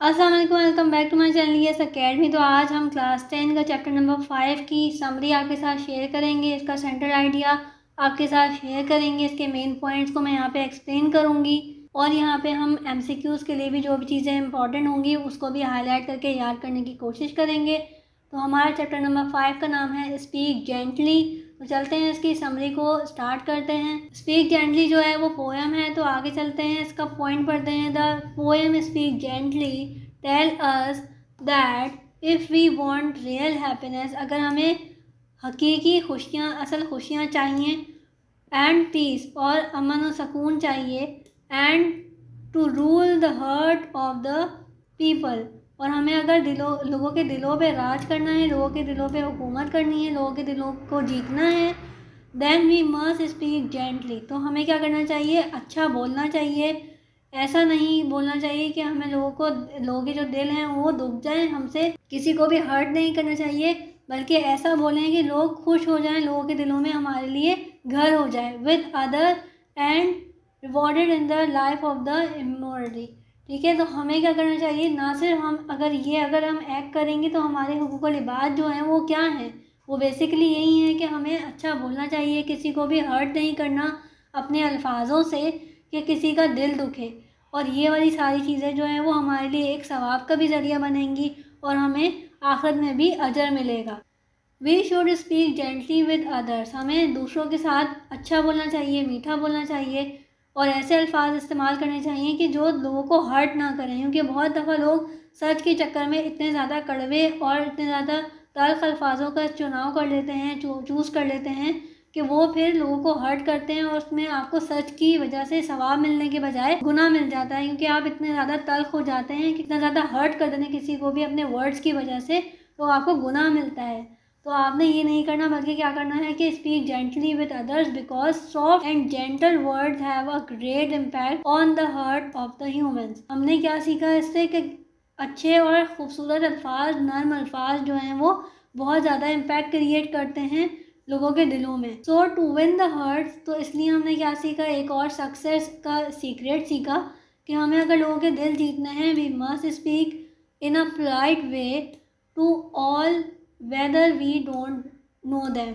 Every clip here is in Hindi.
अस्सलाम वालेकुम, welcome back to my channel Yes Academy. तो आज हम क्लास 10 का चैप्टर नंबर 5 की समरी आपके साथ शेयर करेंगे। इसका सेंटर आइडिया आपके साथ शेयर करेंगे। इसके मेन पॉइंट्स को मैं यहाँ पे एक्सप्लेन करूँगी और यहाँ पे हम एमसीक्यूज़ के लिए भी जो भी चीज़ें इंपॉर्टेंट होंगी उसको भी हाईलाइट करके याद करने की कोशिश करेंगे। तो हमारा चैप्टर नंबर 5 का नाम है स्पीक जेंटली। तो चलते हैं इसकी समरी को स्टार्ट करते हैं। स्पीक जेंटली जो है वो पोएम है, तो आगे चलते हैं इसका पॉइंट पढ़ते हैं। The poem speak gently tell us that if we want real happiness, अगर हमें हकीकी खुशियाँ, असल खुशियाँ चाहिए, एंड पीस और अमन और सुकून चाहिए, and to rule the heart of the people, और हमें अगर लोगों के दिलों पे राज करना है, लोगों के दिलों पे हुकूमत करनी है, लोगों के दिलों को जीतना है, then we must speak gently. तो हमें क्या करना चाहिए? अच्छा बोलना चाहिए। ऐसा नहीं बोलना चाहिए कि हमें लोगों के जो दिल हैं वो दुख जाएं हमसे। किसी को भी हर्ट नहीं करना चाहिए, बल्कि ऐसा बोलें कि लोग खुश हो जाएं, लोगों के दिलों में हमारे लिए घर हो जाए। With other and rewarded in the life of the immortally. ठीक है, तो हमें क्या करना चाहिए? ना सिर्फ हम अगर हम एक्ट करेंगे तो हमारे हुकूक लिबास जो हैं वो क्या हैं, वो बेसिकली यही है कि हमें अच्छा बोलना चाहिए, किसी को भी हर्ट नहीं करना अपने अल्फाजों से कि किसी का दिल दुखे। और ये वाली सारी चीज़ें जो हैं वो हमारे लिए एक सवाब का भी ज़रिया बनेंगी और हमें आखिरत में भी अजर मिलेगा। We should speak gently with others. हमें दूसरों के साथ अच्छा बोलना चाहिए, मीठा बोलना चाहिए और ऐसे अल्फाज इस्तेमाल करने चाहिए कि जो लोगों को हर्ट ना करें, क्योंकि बहुत दफ़ा लोग सच के चक्कर में इतने ज़्यादा कड़वे और इतने ज़्यादा तल्ख अल्फाजों का चुनाव कर लेते हैं, चूज़ कर लेते हैं कि वो फिर लोगों को हर्ट करते हैं और उसमें आपको सच की वजह से सवाब मिलने के बजाय गुनाह मिल जाता है, क्योंकि आप इतने ज़्यादा तल्ख हो जाते हैं, कितना ज़्यादा हर्ट कर देते हैं किसी को भी अपने वर्ड्स की वजह से, तो आपको गुनाह मिलता है। तो आपने ये नहीं करना, बल्कि क्या करना है कि speak gently with others because soft and gentle words have a great impact on the heart of the humans. हमने क्या सीखा इससे कि अच्छे और ख़ूबसूरत अल्फाज, नर्म अल्फाज जो हैं वो बहुत ज़्यादा इम्पैक्ट क्रिएट करते हैं लोगों के दिलों में। सो टू विन द हार्ट, तो इसलिए हमने क्या सीखा? एक और सक्सेस का सीक्रेट सीखा कि हमें अगर लोगों के दिल जीतने हैं, we must speak in a polite way to all whether we don't know them.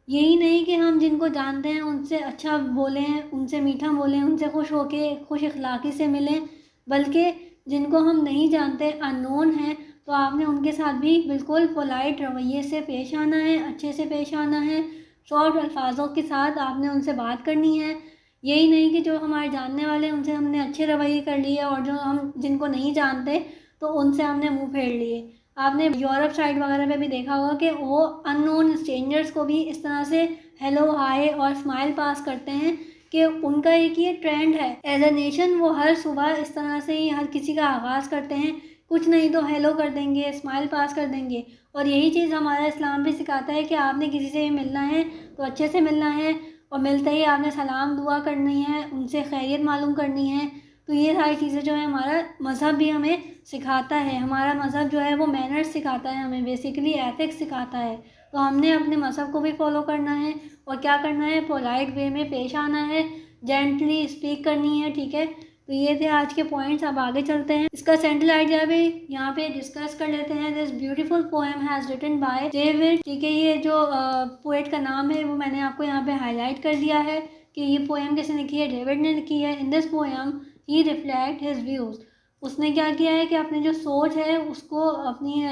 यही नहीं कि हम जिनको जानते हैं उनसे अच्छा बोलें, उनसे मीठा बोलें, उनसे खुश होके खुश अखलाक़ी से मिलें, बल्कि जिनको हम नहीं जानते, अननोन हैं, तो आपने उनके साथ भी बिल्कुल पोलाइट रवैये से पेश आना है, अच्छे से पेश आना है, सॉफ्ट अल्फाजों के साथ आपने उनसे बात करनी है। यही नहीं कि जो हमारे जानने वाले हैं उनसे हमने अच्छे रवैये कर लिए और जो हम जिनको नहीं जानते तो उनसे हमने मुंह फेर लिए। आपने यूरोप साइड वगैरह पे भी देखा होगा कि वो अननोन स्ट्रेंजर्स को भी इस तरह से हेलो, हाय और स्माइल पास करते हैं कि उनका एक ये ट्रेंड है। एज अ नेशन वो हर सुबह इस तरह से ही हर किसी का आगाज़ करते हैं, कुछ नहीं तो हेलो कर देंगे, स्माइल पास कर देंगे। और यही चीज़ हमारा इस्लाम भी सिखाता है कि आपने किसी से भी मिलना है तो अच्छे से मिलना है और मिलते ही आपने सलाम दुआ करनी है, उनसे खैरियत मालूम करनी है। तो ये सारी चीज़ें जो है हमारा मज़हब भी हमें सिखाता है। हमारा मज़हब जो है वो मैनर्स सिखाता है, हमें बेसिकली एथिक्स सिखाता है। तो हमने अपने मज़हब को भी फॉलो करना है और क्या करना है? पोलाइट वे में पेश आना है, जेंटली स्पीक करनी है। ठीक है, तो ये थे आज के पॉइंट्स। अब आगे चलते हैं, इसका सेंट्रल आइडिया भी यहाँ पे डिस्कस कर लेते हैं। This beautiful poem has written by David. ठीक है, ये जो पोएट का नाम है वो मैंने आपको यहाँ पे हाईलाइट कर दिया है कि ये पोएम किसने लिखी है? डेविड ने लिखी है। In this poem he reflect his views. उसने क्या किया है कि अपनी जो सोच है उसको अपनी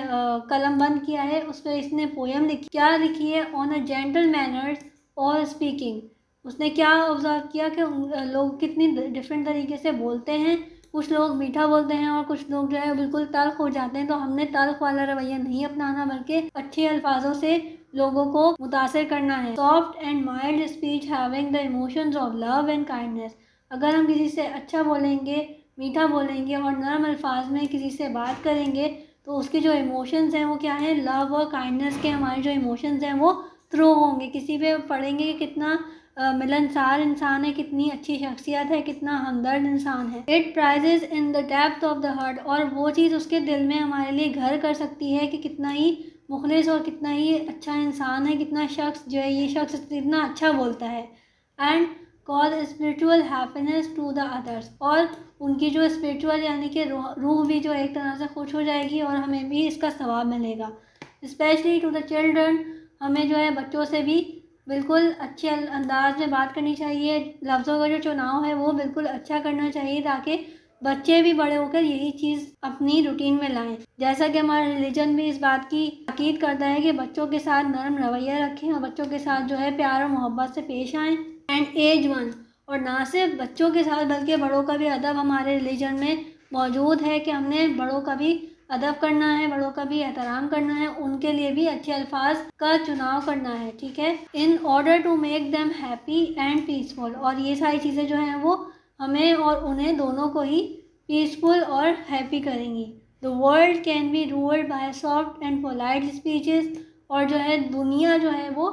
कलम बंद किया है, उस पर इसने पोएम लिखी। क्या लिखी है? ऑन अ जेंटल मैनर्स और स्पीकिंग। उसने क्या ऑब्जर्व किया कि लोग कितनी डिफरेंट तरीके से बोलते हैं। कुछ लोग मीठा बोलते हैं और कुछ लोग जो है बिल्कुल तल्ख हो जाते हैं। तो हमने तल्ख वाला रवैया नहीं अपनाना, बल्कि अच्छे अल्फाजों से लोगों को मुतासिर करना है। Soft and mild speech having the emotions of love and kindness. अगर हम किसी से अच्छा बोलेंगे, मीठा बोलेंगे और नरम अल्फाज में किसी से बात करेंगे तो उसके जो इमोशंस हैं वो क्या है? लव और काइंडनेस के हमारे जो इमोशंस हैं वो थ्रो होंगे। किसी पे पढ़ेंगे कि कितना मिलनसार इंसान है, कितनी अच्छी शख्सियत है, कितना हमदर्द इंसान है। It prizes in the depth of the heart. और वो चीज़ उसके दिल में हमारे लिए घर कर सकती है कि कितना ही मुखलिस और कितना ही अच्छा इंसान है, कितना शख्स जो है ये शख्स कितना अच्छा बोलता है। And cause spiritual happiness to the others, और उनकी जो स्पिरिचुअल यानी कि रूह भी जो एक तरह से खुश हो जाएगी और हमें भी इसका सवाब मिलेगा। स्पेशली टू द चिल्ड्रन, हमें जो है बच्चों से भी बिल्कुल अच्छे अंदाज में बात करनी चाहिए, लफ्ज़ों का जो चुनाव है वो बिल्कुल अच्छा करना चाहिए ताकि बच्चे भी बड़े होकर यही चीज़ अपनी रूटीन में लाएं। जैसा कि हमारा रिलीजन भी इस बात की ताकीद करता है कि बच्चों के साथ नरम रवैया रखें और बच्चों के साथ जो है प्यार और मोहब्बत से पेश आएँ। एंड एज वन, और ना सिर्फ बच्चों के साथ बल्कि बड़ों का भी अदब हमारे रिलीजन में मौजूद है कि हमने बड़ों का भी अदब करना है, बड़ों का भी एहतराम करना है, उनके लिए भी अच्छे अल्फाज का चुनाव करना है, ठीक है, in order to make them happy and peaceful. और ये सारी चीज़ें जो हैं वो हमें और उन्हें दोनों को ही पीसफुल और हैप्पी करेंगी। The world can be ruled by soft and polite speeches, और जो है दुनिया जो है वो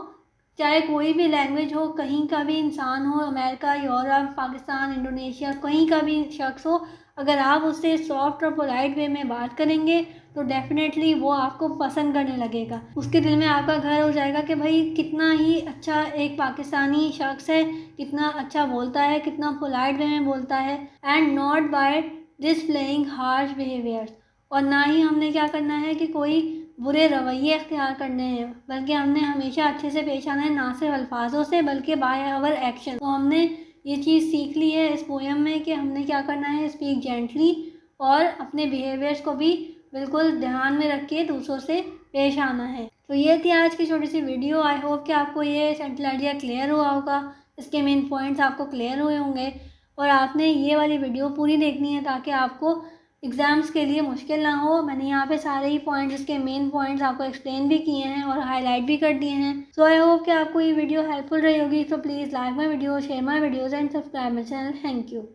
चाहे कोई भी लैंग्वेज हो, कहीं का भी इंसान हो, अमेरिका, यूरोप, पाकिस्तान, इंडोनेशिया, कहीं का भी शख्स हो, अगर आप उससे सॉफ्ट और पोलाइट वे में बात करेंगे तो डेफिनेटली वो आपको पसंद करने लगेगा। उसके दिल में आपका घर हो जाएगा कि भाई कितना ही अच्छा एक पाकिस्तानी शख्स है, कितना अच्छा बोलता है, कितना पोलाइट वे में बोलता है। And not by displaying harsh behaviours, और ना ही हमने क्या करना है कि कोई बुरे रवैये अख्तियार करने हैं, बल्कि हमने हमेशा अच्छे से पेश आना है, ना सिर्फ अल्फाजों से बल्कि बाय आवर एक्शन। तो हमने ये चीज़ सीख ली है इस पोएम में कि हमने क्या करना है, स्पीक जेंटली और अपने बिहेवियर्स को भी बिल्कुल ध्यान में रख के दूसरों से पेश आना है। तो ये थी आज की छोटी सी वीडियो। आई होप कि आपको ये सेंट्रल आइडिया क्लियर हुआ होगा, इसके मेन पॉइंट्स आपको क्लियर हुए होंगे, और आपने ये वाली वीडियो पूरी देखनी है ताकि आपको एग्ज़ाम्स के लिए मुश्किल ना हो। मैंने यहाँ पे सारे ही पॉइंट्स, इसके मेन पॉइंट्स आपको एक्सप्लेन भी किए हैं और हाईलाइट भी कर दिए हैं। सो आई होप कि आपको ये वीडियो हेल्पफुल रही होगी। तो please like my video, share my videos and subscribe my channel. Thank you.